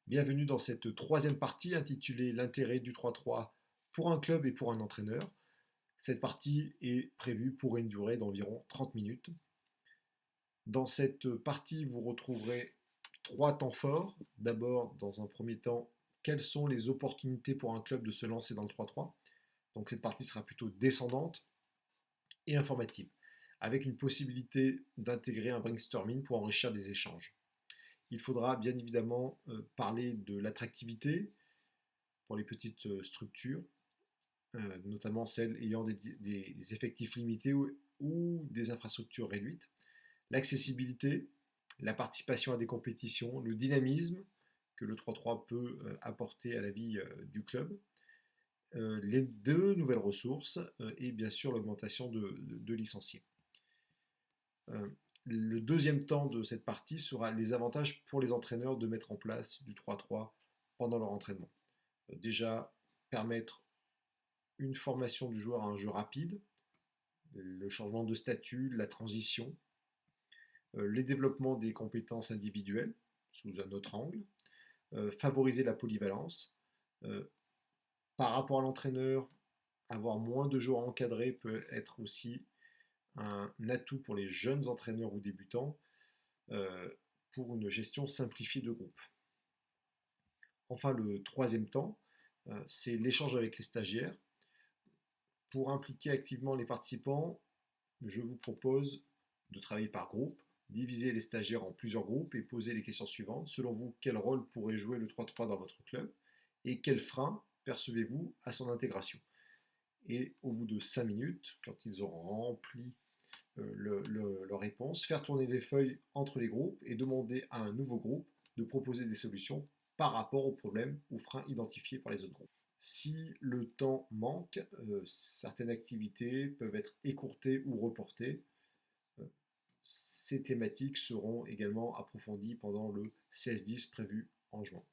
Bienvenue dans cette troisième partie intitulée L'intérêt du 3-3 pour un club et pour un entraîneur. Cette partie est prévue pour une durée d'environ 30 minutes. Dans cette partie, vous retrouverez trois temps forts. D'abord, dans un premier temps, quelles sont les opportunités pour un club de se lancer dans le 3-3. Donc cette partie sera plutôt descendante et informative, avec une possibilité d'intégrer un brainstorming pour enrichir des échanges. Il faudra bien évidemment parler de l'attractivité pour les petites structures, notamment celles ayant des effectifs limités ou des infrastructures réduites, l'accessibilité, la participation à des compétitions, le dynamisme que le 3-3 peut apporter à la vie du club, les deux nouvelles ressources et bien sûr l'augmentation de licenciés. Le deuxième temps de cette partie sera les avantages pour les entraîneurs de mettre en place du 3-3 pendant leur entraînement. Déjà, permettre une formation du joueur à un jeu rapide, le changement de statut, la transition, les développements des compétences individuelles sous un autre angle, favoriser la polyvalence. Par rapport à l'entraîneur, avoir moins de joueurs encadrés peut être aussi un atout pour les jeunes entraîneurs ou débutants pour une gestion simplifiée de groupe. Enfin, le troisième temps, c'est l'échange avec les stagiaires. Pour impliquer activement les participants, je vous propose de travailler par groupe, diviser les stagiaires en plusieurs groupes et poser les questions suivantes. Selon vous, quel rôle pourrait jouer le 3-3 dans votre club et quels freins percevez-vous à son intégration? Et au bout de 5 minutes, quand ils auront rempli leur réponse, faire tourner les feuilles entre les groupes et demander à un nouveau groupe de proposer des solutions par rapport aux problèmes ou freins identifiés par les autres groupes. Si le temps manque, certaines activités peuvent être écourtées ou reportées. Ces thématiques seront également approfondies pendant le 16-10 prévu en juin.